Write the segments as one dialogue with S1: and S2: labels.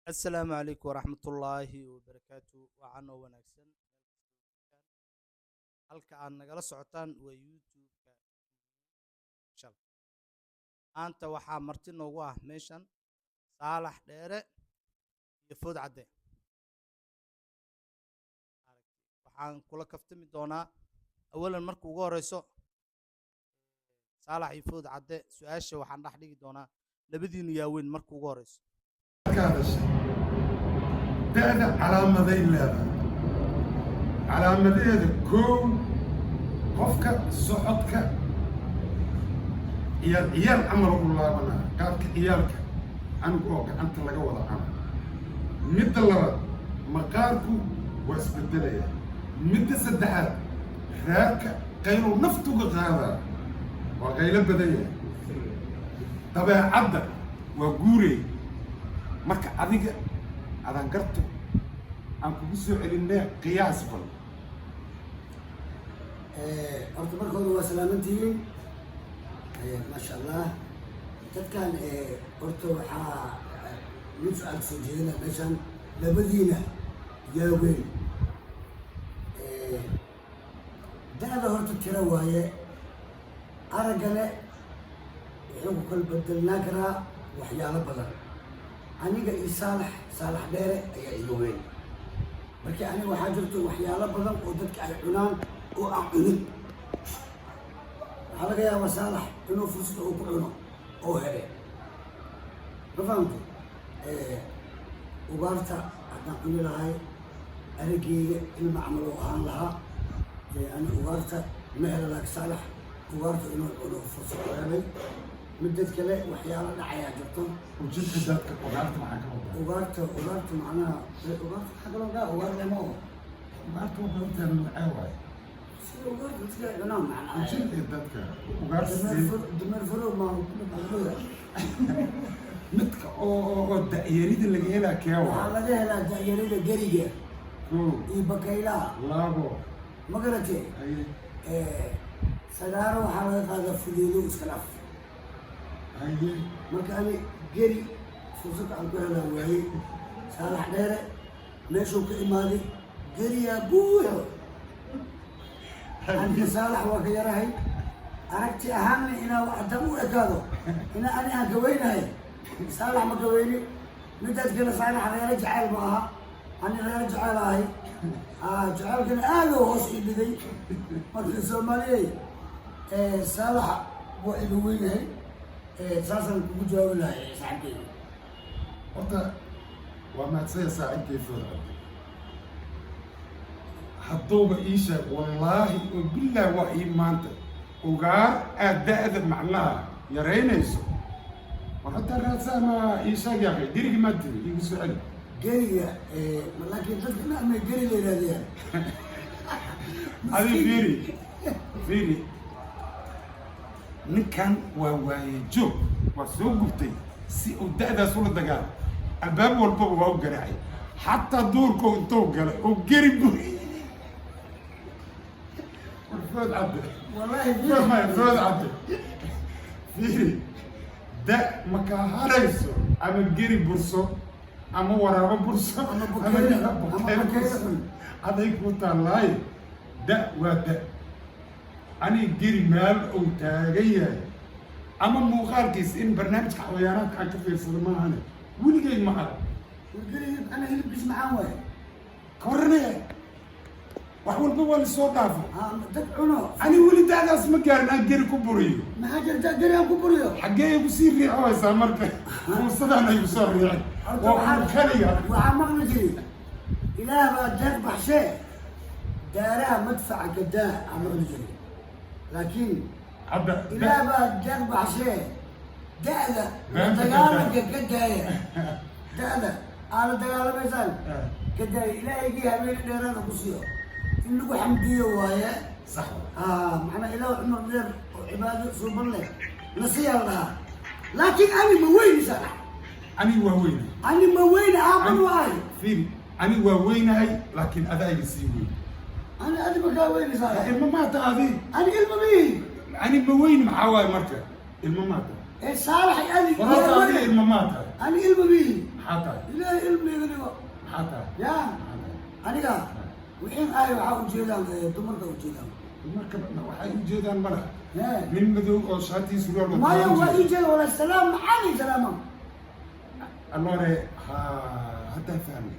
S1: السلام عليكم ورحمة الله وبركاته وعنا ونكسن halka aad nagala socotaan waa youtube-ka shal maanta waxaa marti noogu ah meeshan saalax dheere iyo food cadde waxaan kula kaftami doonaa awalan marka ugu horeyso saalax iyo food cadde su-aasha waxaan dhex dhigi doonaa labadiinu yaaweyn marka ugu horeyso
S2: da'da calaamaday leedahay calaamadeeda koow qofka socodka ciyaar camal u laabanaa qaabka ciyaalka anigu oo gacanta laga wada cana midda labaad maqaarku waa isbedelaya midda saddexaad raadka qaylow naftuga qaadaa waa qaylo badan yahay dabeecadda waa guurey marka adiga adaan garto aan kugu soo celinay qiyaas bal
S3: horta marka hore waa salaamantihiin maasha allah dadkan horta waxaa mid su-aal soo jeedina meeshan labadiina yaaweyn da-da horta tira waaye araggale wuxuu ku kala bedelnaan karaa waxyaalo badan aniga iyo saalax dheere ayaa iga weyn markii aniga waxaa jirto waxyaalo badan oo dadka ay cunaan oo aan cunin waxaa laga yaabaa saalax inuu fursada uu ku cuno oo hele ma fahamto ugaarta haddaan cuni lahay arageyga ilma camal oo ahaan lahaa ani ugaarta ma hela laak saalax ugaarta inuu cuno fursad oo helay midad kale waxyaalo dhacayaa jirto
S2: ujeedka dadka ugaarta maxaa ka wada
S3: ugaarta macnaha ugaarta maxaa kaloo dhaa ugaar lama oo
S2: ugaarta waa badantaana macaa waaye
S3: sida ugaarta dadka ay cunaan macnaha
S2: ujeedka dadka ugaarta
S3: dameer furo maamuda
S2: midka oo da'yarida laga helaa kee
S3: waxaa
S2: waa
S3: laga helaa da'yarida geriga
S2: koo
S3: iyo bakaylaha
S2: labo
S3: ma garatee
S2: haye
S3: sagaaro waxaa laga qaadaa fudeedo iska dhaf
S2: haye
S3: marka ani geri fursada aan ku helaa waayey saalax dheere meeshuu ka imaaday geriyaa buuxo aniga saalax waa ka yarahay aragti ahaanna inaa haddaan u ekaado inaa ani aan gaweynahay saalax ma gaweyni midaas kale saalax reero jacayl ma aha ani reero jacayl ahay jacaylkana aada oo hoos ii dhigay marka soomaaliyey saalax waa iga weynahay saasaan kugu jawaabi lahay saaxiibkeyga
S2: horta waa maadsaya saaxiibkay fooda hadduuba ii sheeg wallaahi oo billaah waa ii maanta ugaar aad da'da macnaha yaraynayso war hadda raadsaama ii sheeg yaaqay dirigi maa tiri igu soo celi
S3: geriga laakiin dadka naamay geri la yidhahdayaan
S2: adi fiiri ninkan waa waaye joog waa soo gubtay si uu da'daas ula dagaalo albaab walbaba waa u garaacay xataa duurkoo intuu galay oo geri buri food cadde
S3: wallahi
S2: food cadde fiiri da makaa harayso ama geri burso ama waraabo burso
S3: Ama bakayla
S2: burso aday ku taallaaye da waa da ani geri meel uu taagan yahay ama muuqaalkiis in barnaamijka xawayaanaadka aan ka fiirsado maahane weligay ma arag
S3: geriga ana hilibkiis macaan waaye
S2: ka warranaya wax walba waa lasoo dhaafo
S3: dad cuno
S2: ani weli da'daas ma gaarin aan geri ku buriyo
S3: maxaa jirta geri aan ku buriyo
S2: xaggee igu sii riixoaysaa marka fursadaan aygu soo riixin waa uu kaliya
S3: waxaa maqli jiri ilaah baa deeq baxshee daaraha madfaca gadaa aa maqli jiri laakiin
S2: hadda
S3: ilaah baa deeq baxshee da'da la dagaalanka ka daaya da'da aa la dagaalamaysaan ka daaya ilaahigii habeen dheeraada ku siiyo in lagu xamdiyo waaye
S2: sax
S3: macnaa ilaah cumar dheer oo cibaado suuban leh nasiyaa la dhahaa laakiin ani ma weyni saalax
S2: ani waa weynahay
S3: ani ma weyni aaban waahay
S2: fiiri ani waa weynahay laakiin adaaga sii weyn
S3: ani adi makaa weyni saalax
S2: ilma maata adi
S3: ani ilma mihi
S2: ani ma weyni maxaa waaye marka ilma maata
S3: صالح أنا
S2: والله أنا الممات
S3: أنا المبيه
S2: حتى
S3: إلهي علمي يقولوا
S2: حتى
S3: يا أنا قا وحين آية وحاول جيدان دمرك وجيدان
S2: marka waxay u jeedaan malaha
S3: ها
S2: nin madow oo shaati surwaal
S3: ما يوم يجي ولا السلام علي سلامة
S2: allore hadda fahmay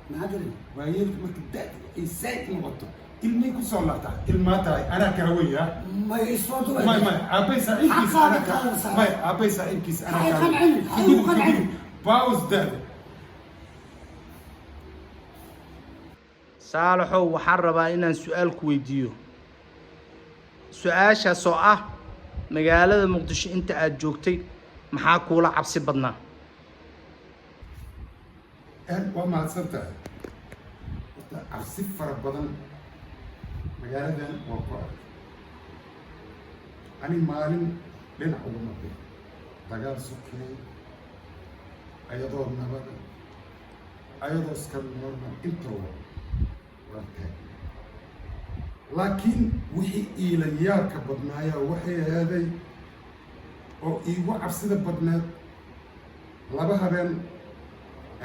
S3: ما أدري
S2: waayeelka marka da'da ay saa'id noqoto ilmay ku soo laabtaa ilmaa tahay anaa kala weya
S3: ما يصوتوا
S2: may aabay saaxiibkiis
S3: حقا
S2: anaa
S3: بقال
S2: ka
S3: صار
S2: may aabay saaxiibkiis anaa
S3: هاي
S2: ka
S3: قنعين هاي قنعين
S2: baus da'da
S1: saalaxow waxaan rabaa inaan su-aal ku weydiiyo su-aashaas oo ah magaalada muqdisho inta aad joogtay maxaa kuula cabsi badnaa
S2: waa mahadsantahay horta cabsi fara badan magaaladan waa ku arag ani maalin dhinac ugu noqday dagaal sokeey ayadoo nabada ayadoo iska normal intooda waa tahay laakiin wixii iila yaabka badnaayaa waxay ahaaday oo iigu cabsida badneed laba habeen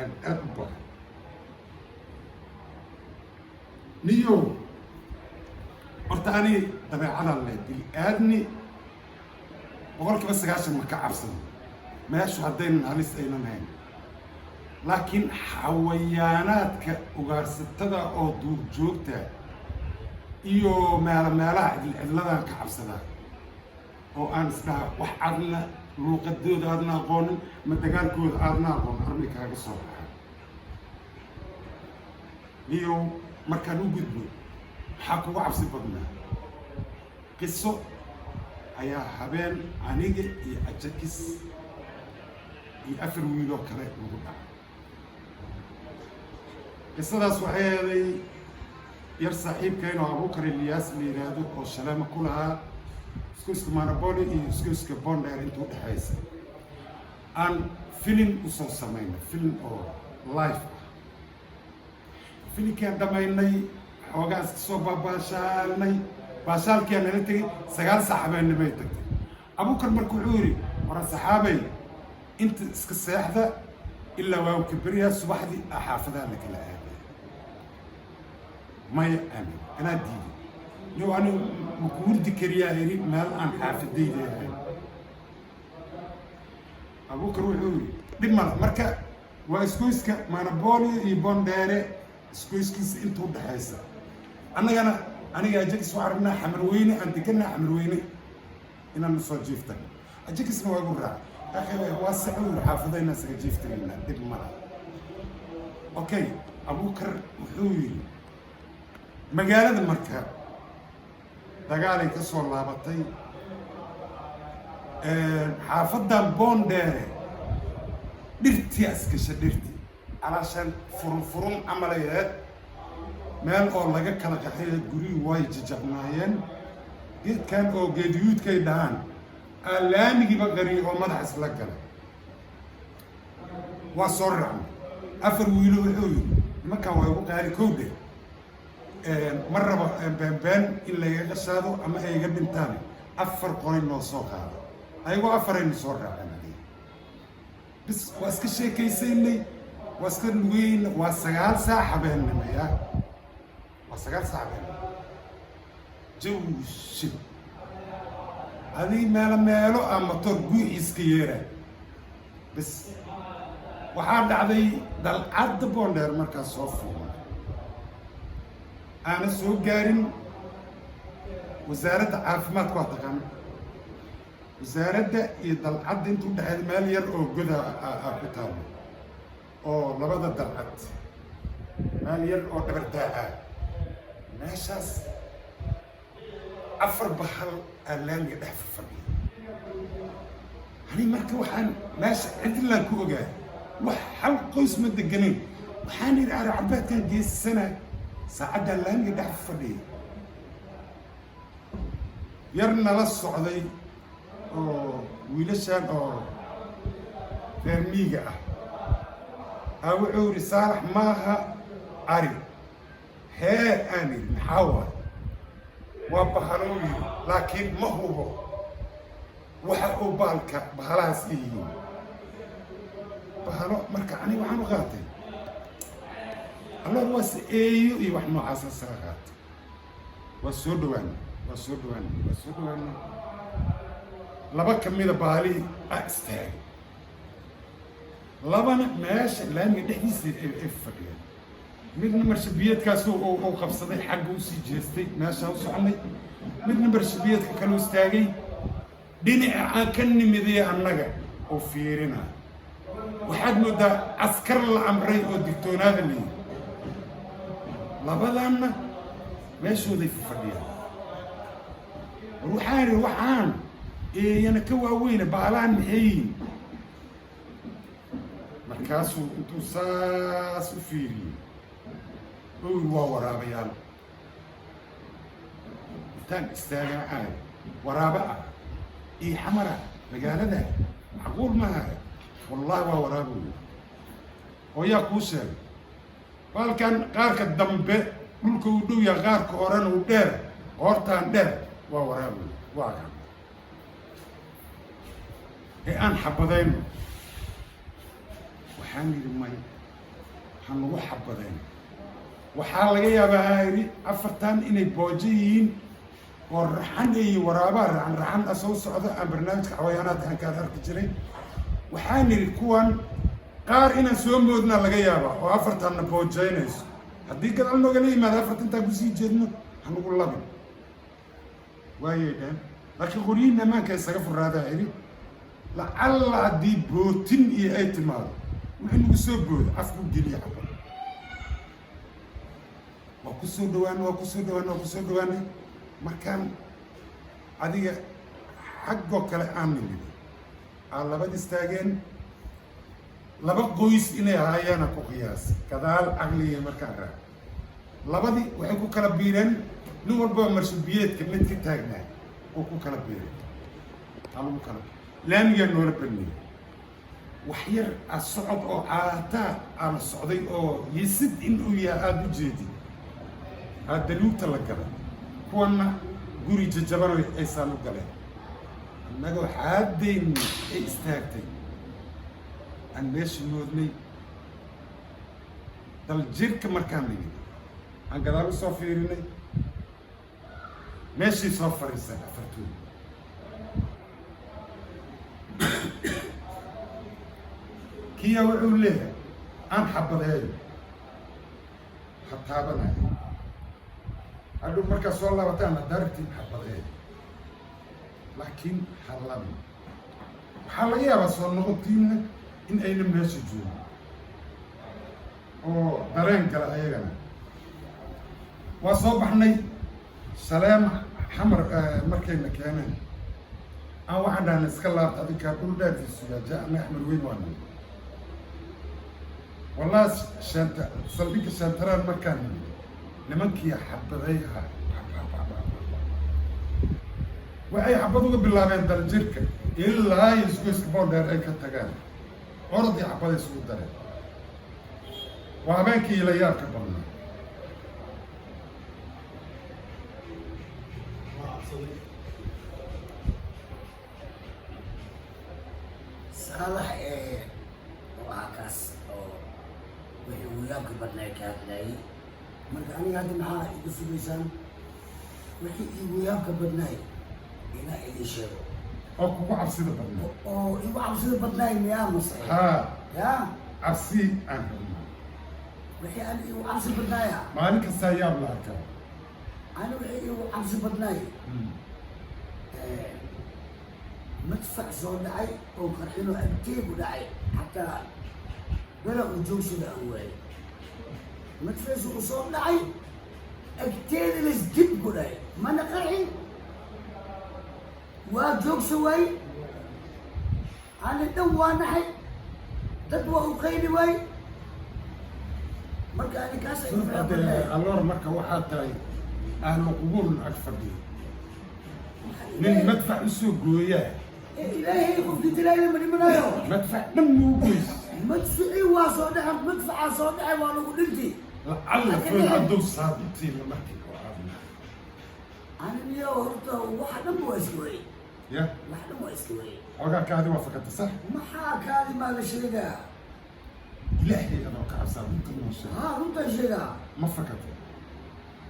S2: aan aad u bahay niyow horta ani dabeecadaan leh bili aadni boqolkiiba 90 ma ka cabsado meeshu haddaynan halis aynan hayn laakiin xawayaanaadka ugaarsatada oo duurjoogta iyo meelaha cidladaan ka cabsadaa oo aan isdhaha wax aadna luuqadooda aadna aqoonin ma dagaalkooda aadna aqoon armi kaaga soo baxa niyow markaan u gudbo maxaa kugu cabsi badnaa qiso ayaa habeen aniga iyo ajakis iyo 4 wiiloo kale lagu dhacay qisadaas waxay eeday yar saaxiibkayno abuukar ilyaas la yidhaahdo oo shaleemo ku lahaa iskuiska manaboli iyo iskuiska bondheer intuu dhexaysa aan filim usoo samayna filim oo life ah filimkaan dhamaynay xoogaas kasoo baabaashaalnay baashaalkiyaa nala tegay 9 saac habeenimay tagtay abuukar marka wuxuu yidhi wara saxaabay inta iska seexda ilaa waawka beriyaa subaxdii xaafadaha la kala aaday maya aamin anaa diiday yow anigu maku hurdi kariyaa iri meel aan xaafadayda ahayn abuukar wuxuu yidhi dhib mala marka waa isgoyska manabolio iyo bondheere isgoyskiisa intuu dhexaysa annagana aniga ajakis waxaan rabnaa xamarweyne aan deganaa xamarweyne inaan soo jiiftan ajakisna waa igu raacay waa sacuur xaafadayna isaga jiiftanayna dhib mala okay abuukar wuxuu yidhi magaalada marka dagaalay ka soo laabatay xaafadan bondheere dhirtii asgasha dhirtii calaashaan furun camalayeed meel oo laga kala qaxay gurihii way jajabnaayeen geedkan oo geediyuudkay dhahaan laamigiiba qariyo oo madax isla galay waa soo raacnay 4 wiilo wuxuu yidhi nimankan waa igu qaali kowdhe ma rabo beenbeen in layga qashaado ama ay iga dhintaan 4 qoray noo soo qaado ayagoo 4 aynu soo raaceen adiga bis waa iska sheekaysaynay waa iska lugeyn waa 9 saac habeennimo yaa waa 9 saac habeennimo jawshid adii meelo aan motor guuxiiska yeera bis waxaa dhacday dalcadda bondheer markaas soo fuuman aana soo gaarin wasaaradda caafimaadka waa taqaana wasaaradda iyo dalcadda intuu dhexeed meel yar oo goda ku taalo oo labada dalcad meel yar oo dhabardaaca meeshaas 4 bahal aan laamiga dhex fadhiya hani marka waxaan meesha cidlaan ku ogaa wax hal qoys ma deganayn waxaan yidhi ari cabaadkan geesisana saacaddan laamiga dhex fadhiya yar nala socday oo wiilashaan oo reer miiga ah wuxuu yidhi saalax maaha ari hee aan yidhi maxaa waay waa bahaloo yidhi laakiin ma hubo waxa uu baalka bahalahaas i yihiin bahalo marka ani waxaan u qaatay allah was eeyo iyo wax noocaas ah saga qaatay waa soo dhawaan laba kamida baali istaag labana meesha laamiga dhexdiisa ay fadhiyeen midna marshabiyeedkaas oo qabsaday xagga u sii jeestay meesha u soconay midna marshabiyeedka kale istaagay dhinaca aan ka nimiday annaga oo fiirina waxaad moodaa askar la amray oo digtoonaada leeyahay labadaanna meeshooday fadhiyaan waxaan eeyana ka waaweyne baalaan maxayin markaasuu intuu saas u fiiriyey oy waa waraabayaal intaan istaagaa ahay waraaba ah iyo xamara magaalada macquul maaha wallahi waa waraaboy oo yaa kuu sheegay baalkan qaarka dambe dhulka uu dhow yahay qaarka horena uu dheer hortaan dheer waa waraaboy waa kan ee aan xabadayno waxaan yidhi may waxaan lagu xabadayn waxaa laga yaabaa haa yidhi afartan inay boojo yihiin oo raxan iyo waraabaa raxan asoo socdo aan barnaamijka xawayaanaadka aan kaan arki jiray waxaan yidhi kuwan qaar inaan soo moodnaa laga yaabaa oo afartanna boojaynayso haddii gadaal noogala yimaado afartantaa kusii jeedno hanugu labin waayay dheen laakiin qoryihiin ammaanka isaga furaadaa yidhi lacalla haddii bootin iyo ay timaado wixii nagu soo booda afku geliya xabad waa kusoo dhawaanay markaan adiga xaggoo kale aan nimid aan labad istaageen laba qoys inay ahaayaana ku qiyaasay gadaal caqliga markaan raa labadii waxay ku kala biireen nin walbaba marshabiyeedka mid ka taagnaa oo ku kala biiray halagu kala laamigaa noola baniyey wax yar a socod oo caataa aan socday oo yisid inuu yahay aada u jeedi daluugta la galay kuwana guri jajabanoy aysaan u galeen annagoo xaadayni ay istaagtay aan meesha moodnay dal jirka markaan nimid aan gadaal u soo fiirinay meeshii soo fadhiisaan afartooda kiya wuxuu leeyahay aan xabadeeyo ha taabanayo hadhow markaa soo laabataan daartiin xabadeeyo laakiin halabin waxaa laga yaabaa soo noqotiina in ayna meesha joogo oo dareen gala ayagana waa soo baxnay saleem xamar markayna keeneen aan waxaan dhahna iska laabta adinkaa dhul dhaarkiisu yaa ja-na axmed weyn waana wallahi saldhigga shaantaraan markaan nimid nimankii xabaday ahaa waxay xabad uga bilaabeen daljirka ilaa isgoyska boondheer ay ka tagaan orodii xabaday isugu dareen waa habeenkii ilayaabka badnaa
S3: saalax waa kaas oo wixii wiyaabka badnaa ka hadlayay marka aniga hadda maxaa igu sugaysaan wixii igu wiyaabka badnaay inaa idin sheego
S2: oo kugu cabsida badnaa
S3: oo igu cabsida badnaay miyaa mase
S2: haa
S3: ya
S2: cabsi aan rabnaa
S3: wixii aan igu cabsi badnaaya
S2: maalin kastaa yaab la arkaa
S3: ani wixii igu cabsi badnaay madfac soo dhacay oo qarxinoo agteegu dhacay xataa bela uu joogsada aan waayay madfacu u soo dhacay agteeda lasdib ku dhahay mana qarxin waa joogsa waay ani dhan waa naxay dad waa u qayli waay marka ani kaas
S2: alloor marka waxaa tahay ahlu qubuul ag fadhiyo nin madfac usoo gooyaa
S3: ilaahay qofkii dilaaya ma dhimanayo
S2: madfac dhan muu goys
S3: madficii waa soo dhaca madfacaa soo dhacay waa lagu dhinti
S2: lacalla fool hadduu saabtiina markii ku caabina
S3: aniyo horta waxa dhan waa iska waayey
S2: ya
S3: wax dhan waa iska waayey
S2: xoogaa kaadi waa fakata sax
S3: maxaa kaadi maa la sheegaa
S2: إلهي أنا كعصام أنت ما شاء
S3: ها runta sheegaa
S2: ما فكرت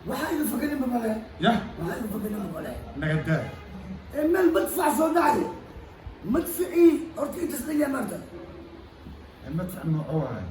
S3: waxaa igu fakanin mamale
S2: يا
S3: waxaa igu fakanin mamale
S2: نقدر
S3: meel madfac soo dhacay madficii horta inta isdhigaa maarta
S2: المدفع النوع هاي